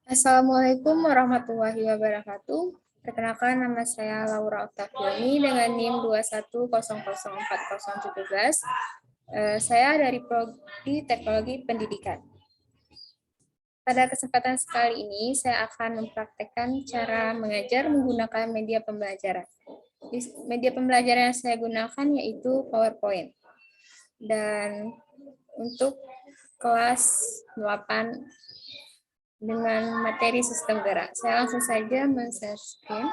Assalamualaikum warahmatullahi wabarakatuh. Perkenalkan, nama saya Laura Octaviani dengan NIM 210040017. Saya dari Prodi Teknologi Pendidikan. Pada kesempatan sekali ini, saya akan mempraktekkan cara mengajar menggunakan media pembelajaran. Media pembelajaran yang saya gunakan yaitu PowerPoint. Dan untuk kelas 8 dengan materi sistem gerak. Saya langsung saja men-share screen.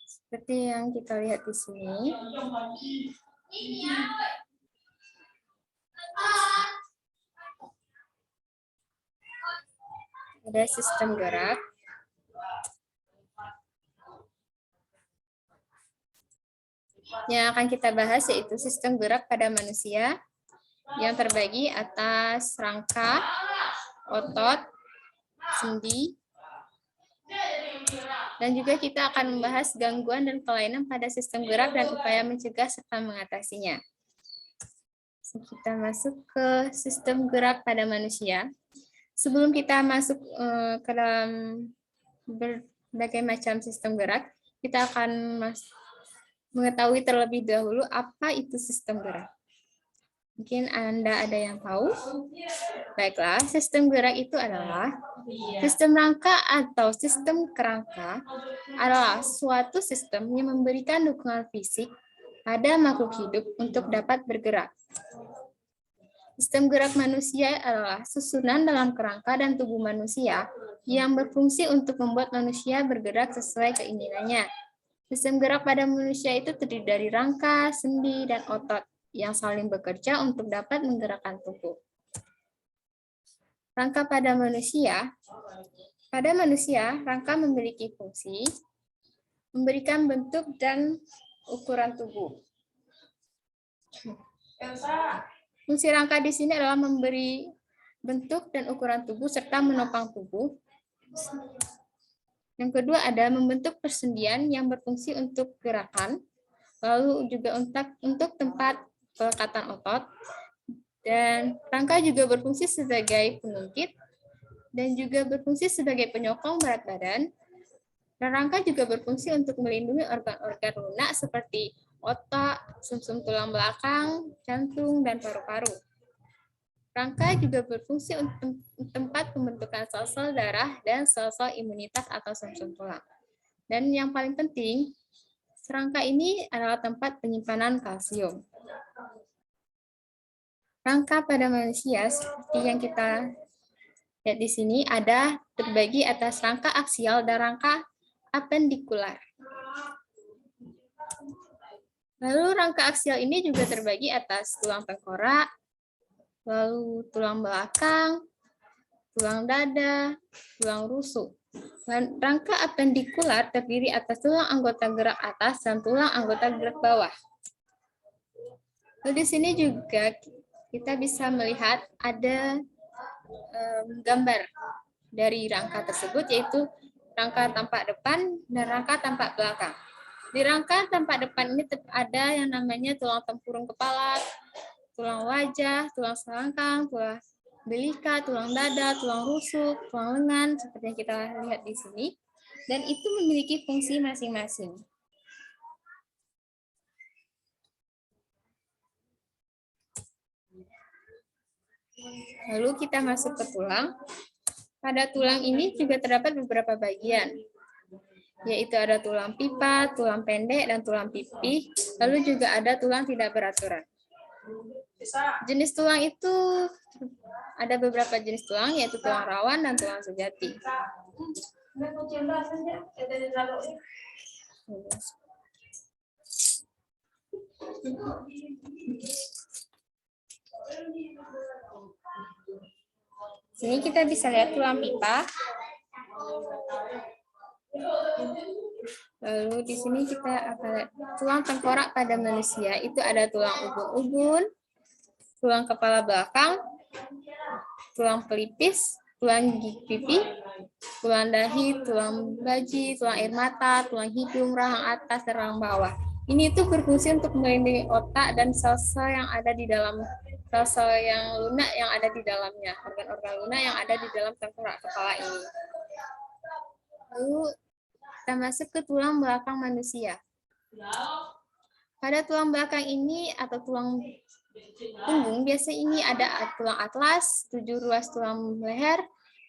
Seperti yang kita lihat di sini. Ada sistem gerak. Yang akan kita bahas yaitu sistem gerak pada manusia yang terbagi atas rangka, otot, sendi, dan juga kita akan membahas gangguan dan kelainan pada sistem gerak dan upaya mencegah serta mengatasinya. Kita masuk ke sistem gerak pada manusia. Sebelum kita masuk ke dalam berbagai macam sistem gerak, kita akan mengetahui terlebih dahulu apa itu sistem gerak. Mungkin Anda ada yang tahu? Baiklah, sistem gerak itu adalah sistem rangka atau sistem kerangka adalah suatu sistem yang memberikan dukungan fisik pada makhluk hidup untuk dapat bergerak. Sistem gerak manusia adalah susunan dalam kerangka dan tubuh manusia yang berfungsi untuk membuat manusia bergerak sesuai keinginannya. Sistem gerak pada manusia itu terdiri dari rangka, sendi, dan otot yang saling bekerja untuk dapat menggerakkan tubuh. Rangka pada manusia, rangka memiliki fungsi memberikan bentuk dan ukuran tubuh. Fungsi rangka di sini adalah memberi bentuk dan ukuran tubuh serta menopang tubuh. Yang kedua ada membentuk persendian yang berfungsi untuk gerakan, lalu juga untuk tempat pelekatan otot, dan rangka juga berfungsi sebagai pengungkit, dan juga berfungsi sebagai penyokong berat badan, dan rangka juga berfungsi untuk melindungi organ-organ lunak seperti otak, sumsum tulang belakang, jantung, dan paru-paru. Rangka juga berfungsi untuk tempat pembentukan sel-sel darah dan sel-sel imunitas atau sumsum tulang. Dan yang paling penting, rangka ini adalah tempat penyimpanan kalsium. Rangka pada manusia seperti yang kita lihat di sini ada terbagi atas rangka aksial dan rangka apendikular. Lalu rangka aksial ini juga terbagi atas tulang tengkorak, lalu tulang belakang, tulang dada, tulang rusuk. Dan rangka apendikular terdiri atas tulang anggota gerak atas dan tulang anggota gerak bawah. Lalu di sini juga kita bisa melihat ada gambar dari rangka tersebut, yaitu rangka tampak depan dan rangka tampak belakang. Di rangka tampak depan ini ada yang namanya tulang tempurung kepala, tulang wajah, tulang selangkang, tulang belika, tulang dada, tulang rusuk, tulang lengan, seperti yang kita lihat di sini. Dan itu memiliki fungsi masing-masing. Lalu kita masuk ke tulang. Pada tulang ini juga terdapat beberapa bagian, yaitu ada tulang pipa, tulang pendek, dan tulang pipih. Lalu juga ada tulang tidak beraturan. Jenis tulang itu ada beberapa jenis tulang, yaitu tulang rawan dan tulang sejati. Sini kita bisa lihat tulang pipa. Lalu di sini kita akan lihat tulang tengkorak pada manusia. Itu ada tulang ubun-ubun, tulang kepala belakang, tulang pelipis, tulang gigi pipi, tulang dahi, tulang baji, tulang air mata, tulang hidung, rahang atas, dan rahang bawah. Ini itu berfungsi untuk melindungi otak dan sel-sel yang ada di dalam sel-sel yang lunak yang ada di dalamnya, organ-organ lunak yang ada di dalam tengkorak kepala ini. Lalu kita masuk ke tulang belakang manusia. Pada tulang belakang ini atau tulang punggung, biasa ini ada tulang atlas, 7 ruas tulang leher,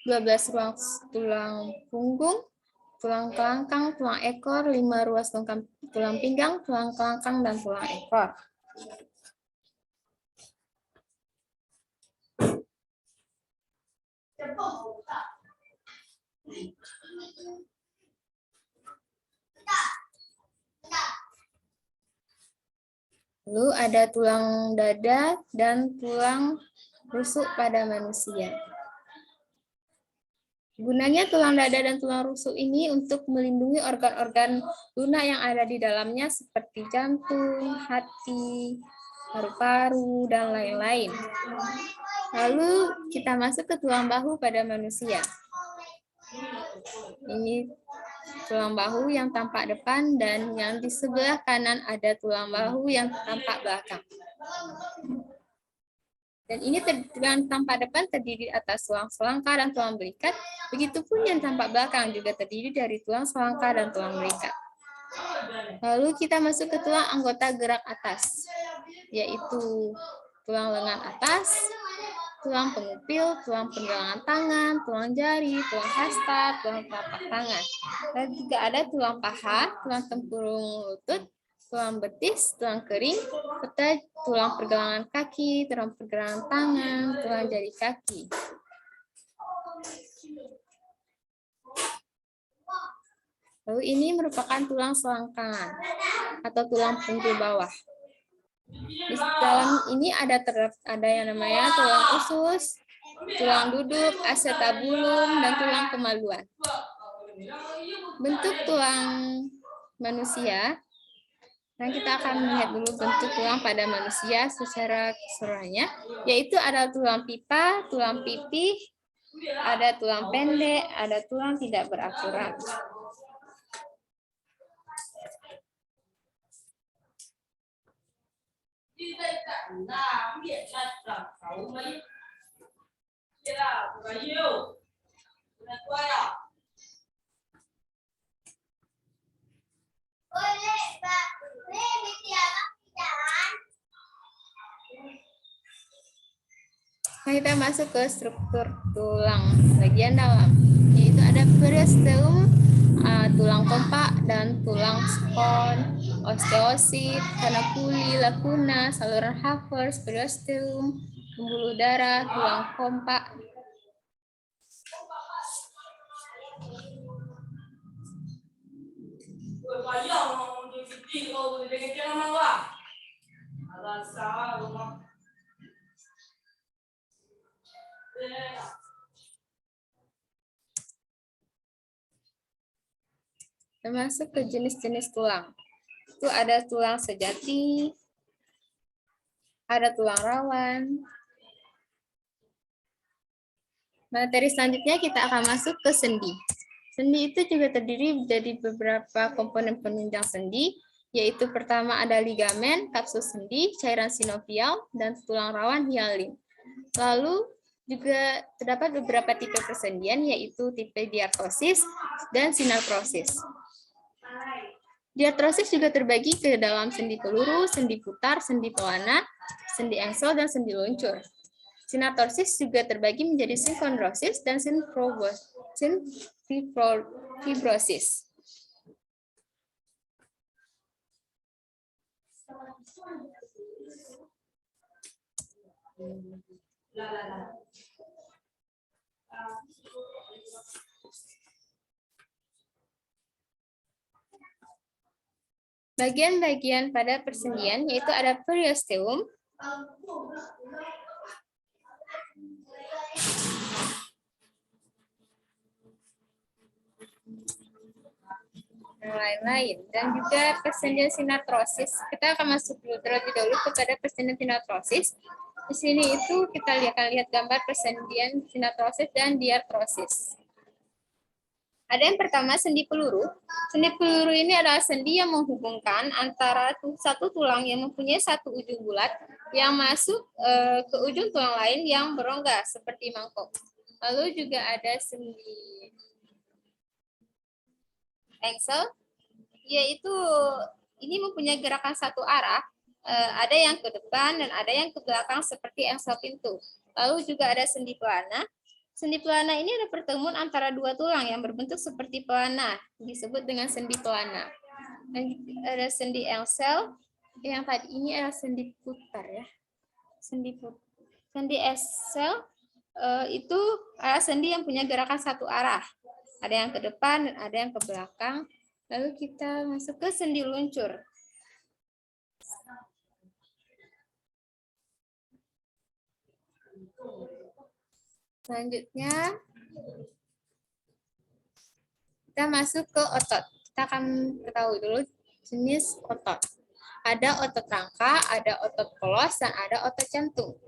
12 ruas tulang punggung, tulang kelangkang, tulang ekor, 5 ruas tulang pinggang, tulang kelangkang, dan tulang ekor. Lalu ada tulang dada dan tulang rusuk pada manusia. Gunanya tulang dada dan tulang rusuk ini untuk melindungi organ-organ lunak yang ada di dalamnya seperti jantung, hati, paru-paru, dan lain-lain. Lalu kita masuk ke tulang bahu pada manusia. Ini tulang bahu yang tampak depan dan yang di sebelah kanan ada tulang bahu yang tampak belakang. Dan ini yang tampak depan terdiri atas tulang selangka dan tulang belikat. Begitupun yang tampak belakang juga terdiri dari tulang selangka dan tulang belikat. Lalu kita masuk ke tulang anggota gerak atas, yaitu tulang lengan atas, tulang pengupil, tulang pergelangan tangan, tulang jari, tulang hasta, tulang telapak tangan. Dan juga ada tulang paha, tulang tempurung lutut, tulang betis, tulang kering, serta tulang pergelangan kaki, tulang pergelangan tangan, tulang jari kaki. Lalu ini merupakan tulang selangkangan atau tulang punggung bawah. Di dalam ini ada yang namanya tulang usus, tulang duduk, acetabulum, dan tulang kemaluan. Bentuk tulang manusia. Dan kita akan melihat dulu bentuk tulang pada manusia secara keseluruhannya, yaitu ada tulang pipa, tulang pipih, ada tulang pendek, ada tulang tidak berakhurat. Nah, kita masuk ke struktur tulang bagian dalam, yaitu ada periosteum, tulang kompak, dan tulang spon, osteosit, kanakuli, lacuna, saluran Havertz, periosteum, pembuluh darah, tulang kompak. Termasuk ke jenis-jenis tulang. Itu ada tulang sejati, ada tulang rawan. Materi selanjutnya kita akan masuk ke sendi. Sendi itu juga terdiri dari beberapa komponen penunjang sendi, yaitu pertama ada ligamen, kapsul sendi, cairan sinovial, dan tulang rawan hialin. Lalu juga terdapat beberapa tipe persendian, yaitu tipe diartrosis dan sinartrosis. Diartrosis juga terbagi ke dalam sendi peluru, sendi putar, sendi pelana, sendi engsel, dan sendi luncur. Sinartrosis juga terbagi menjadi sinkondrosis dan fibrosis. Bagian-bagian pada persendian yaitu ada periosteum, dan lain-lain, dan juga persendian sinartrosis. Kita akan masuk terlebih dahulu kepada persendian sinartrosis. Di sini itu kita akan lihat gambar persendian sinartrosis dan diartrosis. Ada yang pertama sendi peluru. Sendi peluru ini adalah sendi yang menghubungkan antara satu tulang yang mempunyai satu ujung bulat yang masuk ke ujung tulang lain yang berongga seperti mangkok. Lalu juga ada sendi engsel, yaitu ini mempunyai gerakan satu arah. Ada yang ke depan dan ada yang ke belakang seperti engsel pintu. Lalu juga ada sendi pelana. Sendi pelana ini ada pertemuan antara dua tulang yang berbentuk seperti pelana, disebut dengan sendi pelana. Dan ada sendi engsel, yang tadi ini adalah sendi putar ya. Sendi engsel itu adalah sendi yang punya gerakan satu arah. Ada yang ke depan dan ada yang ke belakang. Lalu kita masuk ke sendi luncur. Selanjutnya, kita masuk ke otot. Kita akan ketahui dulu jenis otot. Ada otot rangka, ada otot polos, dan ada otot jantung.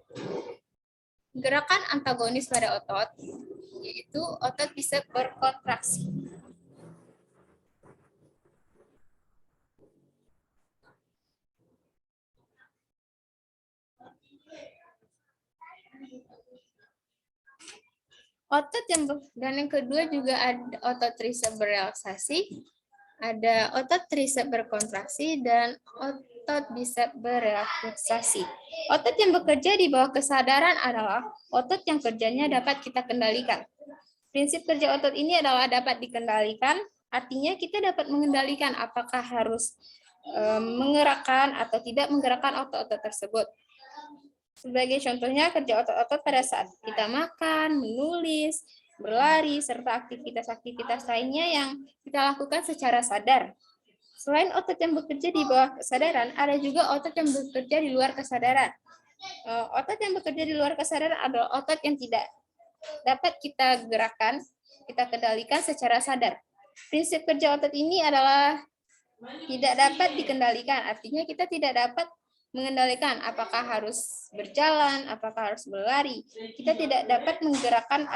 Gerakan antagonis pada otot, yaitu otot bisa berkontraksi. Otot dan yang kedua juga ada otot tricep berelaksasi, ada otot tricep berkontraksi, dan otot bicep berelaksasi. Otot yang bekerja di bawah kesadaran adalah otot yang kerjanya dapat kita kendalikan. Prinsip kerja otot ini adalah dapat dikendalikan, artinya kita dapat mengendalikan apakah harus menggerakkan atau tidak menggerakkan otot-otot tersebut. Sebagai contohnya, kerja otot-otot pada saat kita makan, menulis, berlari, serta aktivitas-aktivitas lainnya yang kita lakukan secara sadar. Selain otot yang bekerja di bawah kesadaran, ada juga otot yang bekerja di luar kesadaran. Otot yang bekerja di luar kesadaran adalah otot yang tidak dapat kita gerakkan, kita kendalikan secara sadar. Prinsip kerja otot ini adalah tidak dapat dikendalikan, artinya kita tidak dapat mengendalikan apakah harus berjalan, apakah harus berlari. Kita tidak dapat menggerakkan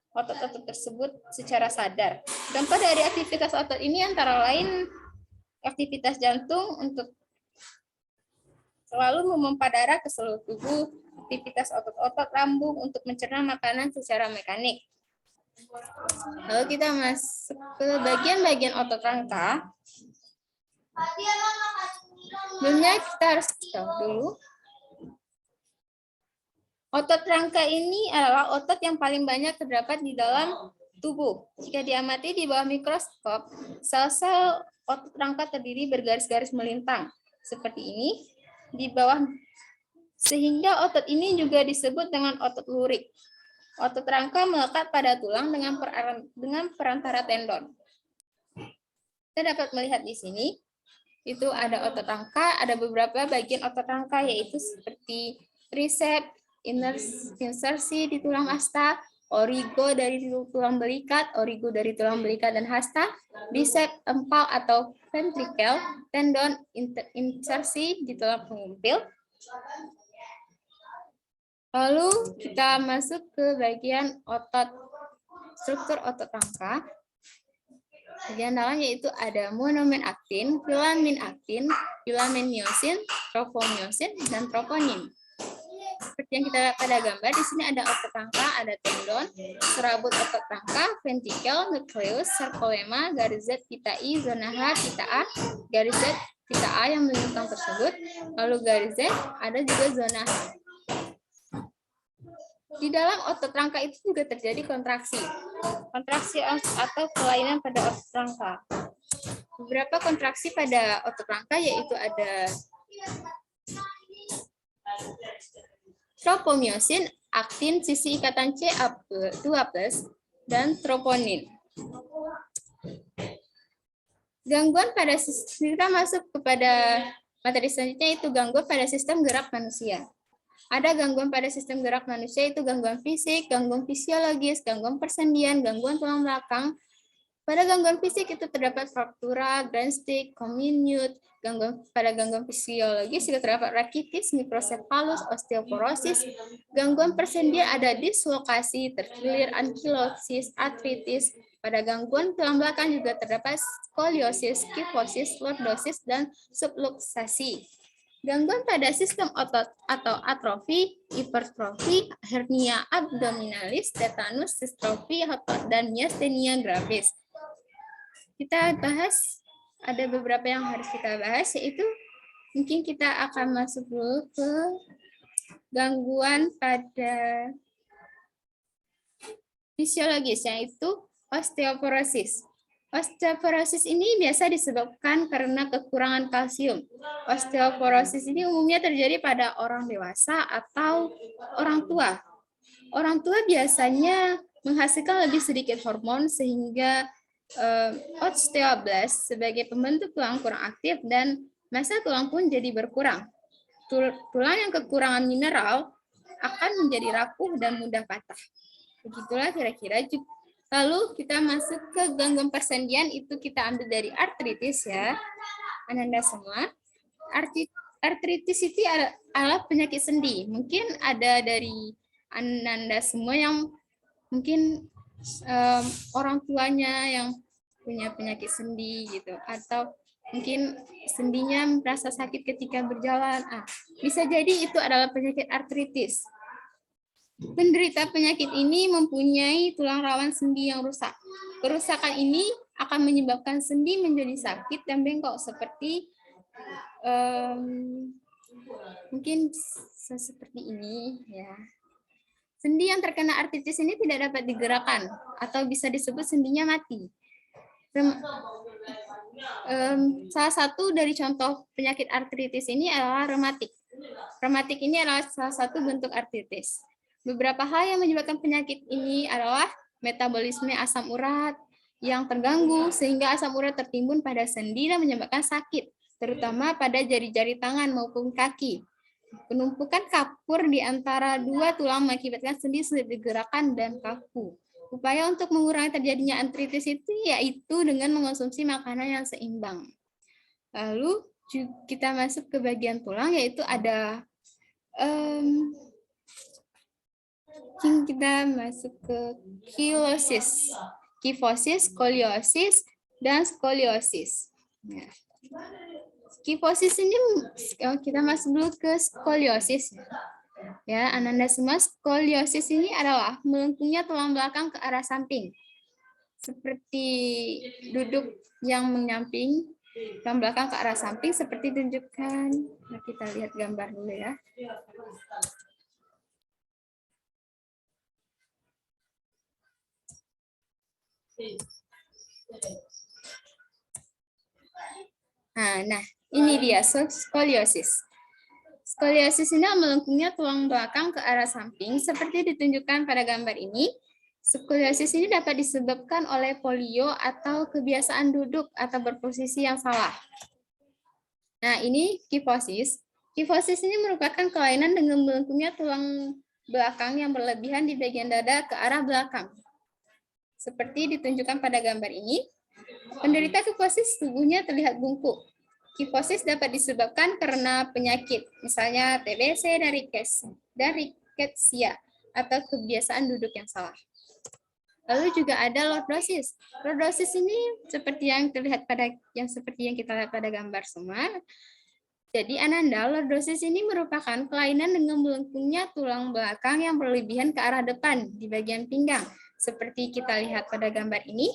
otot-otot tersebut secara sadar. Contoh dari aktivitas otot ini antara lain aktivitas jantung untuk selalu memompa darah ke seluruh tubuh, aktivitas otot-otot lambung untuk mencerna makanan secara mekanik. Lalu kita masuk ke bagian-bagian otot rangka. Sebelumnya kita harus tahu dulu. Otot rangka ini adalah otot yang paling banyak terdapat di dalam tubuh. Jika diamati di bawah mikroskop, sel-sel otot rangka terdiri bergaris-garis melintang seperti ini di bawah, sehingga otot ini juga disebut dengan otot lurik. Otot rangka melekat pada tulang dengan perantara tendon. Kita dapat melihat di sini, itu ada otot rangka, ada beberapa bagian otot rangka, yaitu seperti tricep, insersi di tulang hasta, origo dari tulang belikat, origo dari tulang belikat dan hasta, bicep, empal atau ventricle, tendon, insersi di tulang pengumpil. Lalu kita masuk ke bagian otot, struktur otot rangka. Bagian dalam yaitu ada monomer aktin, filamin aktin, filamen miosin, tropomiosin, dan troponin. Seperti yang kita lihat pada gambar, di sini ada otot rangka, ada tendon, serabut otot rangka, ventricle, nukleus, sarkolemma, garis Z, pita I, zona H, pita A, garis Z, pita A yang melintang tersebut, lalu garis Z, ada juga zona H. Di dalam otot rangka itu juga terjadi kontraksi. Kontraksi atau kelainan pada otot rangka. Beberapa kontraksi pada otot rangka yaitu ada tropomiosin, aktin sisi ikatan CA2+, dan troponin. Gangguan pada kita masuk kepada materi selanjutnya, yaitu gangguan pada sistem gerak manusia. Ada gangguan pada sistem gerak manusia, itu gangguan fisik, gangguan fisiologis, gangguan persendian, gangguan tulang belakang. Pada gangguan fisik itu terdapat fraktura, grand stick, comminute. Pada gangguan fisiologis juga terdapat rakitis, microcephalus, osteoporosis. Gangguan persendian ada dislokasi, terkilir, ankilosis, artritis. Pada gangguan tulang belakang juga terdapat skoliosis, kifosis, lordosis, dan subluxasi. Gangguan pada sistem otot atau atrofi, hipertrofi, hernia abdominalis, tetanus, distrofi otot, dan miastenia gravis. Kita bahas, ada beberapa yang harus kita bahas, yaitu mungkin kita akan masuk dulu ke gangguan pada fisiologis, yaitu osteoporosis. Osteoporosis ini biasa disebabkan karena kekurangan kalsium. Osteoporosis ini umumnya terjadi pada orang dewasa atau orang tua. Orang tua biasanya menghasilkan lebih sedikit hormon sehingga osteoblast sebagai pembentuk tulang kurang aktif dan massa tulang pun jadi berkurang. Tulang yang kekurangan mineral akan menjadi rapuh dan mudah patah. Begitulah kira-kira. Lalu kita masuk ke gangguan persendian, itu kita ambil dari artritis ya, Ananda semua. Artritis itu adalah penyakit sendi. Mungkin ada dari Ananda semua yang mungkin orang tuanya yang punya penyakit sendi gitu, atau mungkin sendinya merasa sakit ketika berjalan. Bisa jadi itu adalah penyakit artritis. Penderita penyakit ini mempunyai tulang rawan sendi yang rusak. Kerusakan ini akan menyebabkan sendi menjadi sakit dan bengkok seperti mungkin seperti ini ya. Sendi yang terkena artritis ini tidak dapat digerakkan atau bisa disebut sendinya mati. Salah satu dari contoh penyakit artritis ini adalah rematik. Rematik ini adalah salah satu bentuk artritis. Beberapa hal yang menyebabkan penyakit ini adalah metabolisme asam urat yang terganggu sehingga asam urat tertimbun pada sendi dan menyebabkan sakit, terutama pada jari-jari tangan maupun kaki. Penumpukan kapur di antara dua tulang mengakibatkan sendi sulit digerakkan dan kaku. Upaya untuk mengurangi terjadinya artritis itu yaitu dengan mengonsumsi makanan yang seimbang. Lalu kita masuk ke bagian tulang, yaitu ada kita masuk ke kilosis, kifosis, skoliosis, dan skoliosis. Nah, kifosis ini kita masuk dulu ke skoliosis. Ya, Ananda semua, skoliosis ini adalah melengkungnya tulang belakang ke arah samping. Seperti duduk yang menyamping, tulang belakang ke arah samping seperti tunjukkan. Nah, kita lihat gambar dulu ya. Nah, ini dia skoliosis. Skoliosis ini melengkungnya tulang belakang ke arah samping seperti ditunjukkan pada gambar ini. Skoliosis ini dapat disebabkan oleh polio atau kebiasaan duduk atau berposisi yang salah. Nah, ini kifosis. Kifosis ini merupakan kelainan dengan melengkungnya tulang belakang yang berlebihan di bagian dada ke arah belakang. Seperti ditunjukkan pada gambar ini, penderita kifosis tubuhnya terlihat bungkuk. Kifosis dapat disebabkan karena penyakit, misalnya TBC dan rickettsia, atau kebiasaan duduk yang salah. Lalu juga ada lordosis. Lordosis ini seperti yang terlihat seperti yang kita lihat pada gambar semua. Jadi Ananda, lordosis ini merupakan kelainan dengan melengkungnya tulang belakang yang berlebihan ke arah depan di bagian pinggang. Seperti kita lihat pada gambar ini,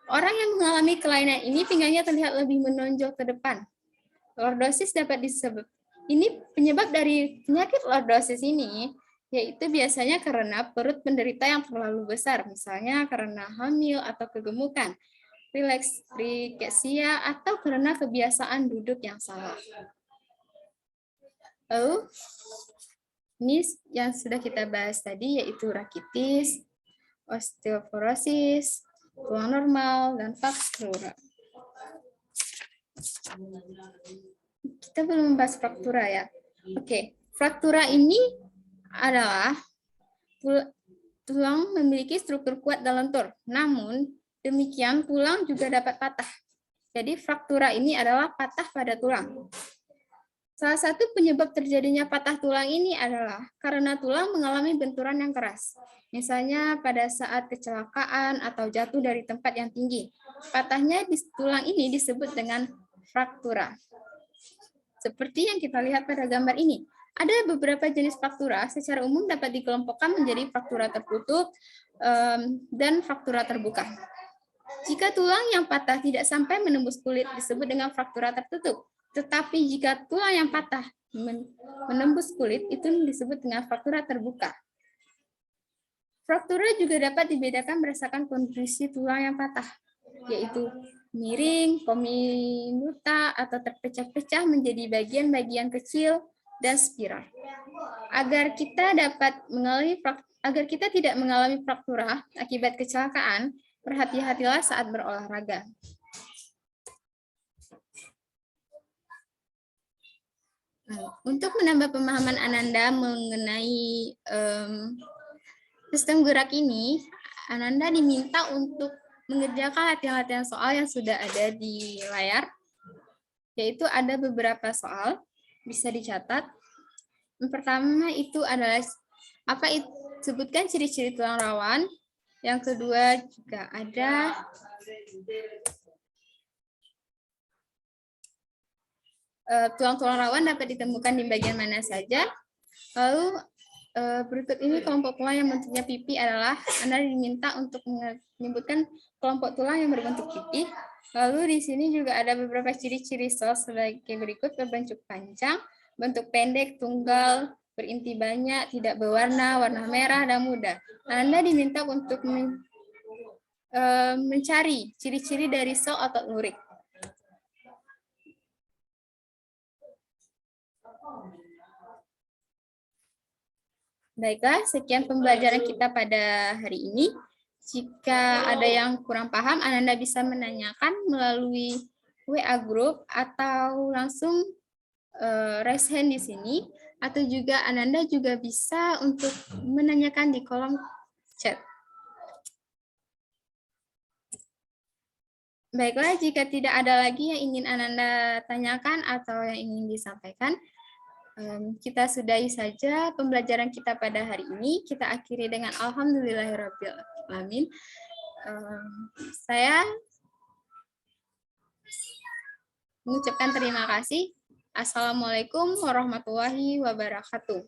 orang yang mengalami kelainan ini pinggangnya terlihat lebih menonjol ke depan. Lordosis dapat disebut. Ini penyebab dari penyakit lordosis ini, yaitu biasanya karena perut penderita yang terlalu besar, misalnya karena hamil atau kegemukan, rickettsia, atau karena kebiasaan duduk yang salah. Lalu, ini yang sudah kita bahas tadi, yaitu rakitis, osteoporosis, tulang normal, dan fraktura. Kita belum membahas fraktura ya. Oke, fraktura ini adalah tulang memiliki struktur kuat dan lentur. Namun, demikian tulang juga dapat patah. Jadi, fraktura ini adalah patah pada tulang. Salah satu penyebab terjadinya patah tulang ini adalah karena tulang mengalami benturan yang keras. Misalnya pada saat kecelakaan atau jatuh dari tempat yang tinggi. Patahnya di tulang ini disebut dengan fraktura. Seperti yang kita lihat pada gambar ini. Ada beberapa jenis fraktura, secara umum dapat dikelompokkan menjadi fraktura tertutup dan fraktura terbuka. Jika tulang yang patah tidak sampai menembus kulit disebut dengan fraktura tertutup. Tetapi jika tulang yang patah menembus kulit itu disebut dengan fraktura terbuka. Fraktura juga dapat dibedakan berdasarkan kondisi tulang yang patah, yaitu miring, kominuta, atau terpecah-pecah menjadi bagian-bagian kecil dan spiral. Agar kita tidak mengalami fraktura akibat kecelakaan, berhati-hatilah saat berolahraga. Untuk menambah pemahaman Ananda mengenai sistem gerak ini, Ananda diminta untuk mengerjakan latihan-latihan soal yang sudah ada di layar, yaitu ada beberapa soal, bisa dicatat. Yang pertama itu adalah sebutkan ciri-ciri tulang rawan. Yang kedua juga ada tulang-tulang rawan dapat ditemukan di bagian mana saja. Lalu berikut ini kelompok tulang yang bentuknya pipi adalah Anda diminta untuk menyebutkan kelompok tulang yang berbentuk pipi. Lalu di sini juga ada beberapa ciri-ciri sel sebagai berikut: berbentuk panjang, bentuk pendek, tunggal, berinti banyak, tidak berwarna, warna merah, dan muda. Anda diminta untuk mencari ciri-ciri dari sel otot lurik. Baiklah, sekian pembelajaran kita pada hari ini. Jika ada yang kurang paham, Ananda bisa menanyakan melalui WA group atau langsung raise hand di sini, atau juga Ananda juga bisa untuk menanyakan di kolom chat. Baiklah, jika tidak ada lagi yang ingin Ananda tanyakan atau yang ingin disampaikan, kita sudahi saja pembelajaran kita pada hari ini. Kita akhiri dengan alhamdulillahirabbil alamin. Saya mengucapkan terima kasih. Assalamualaikum warahmatullahi wabarakatuh.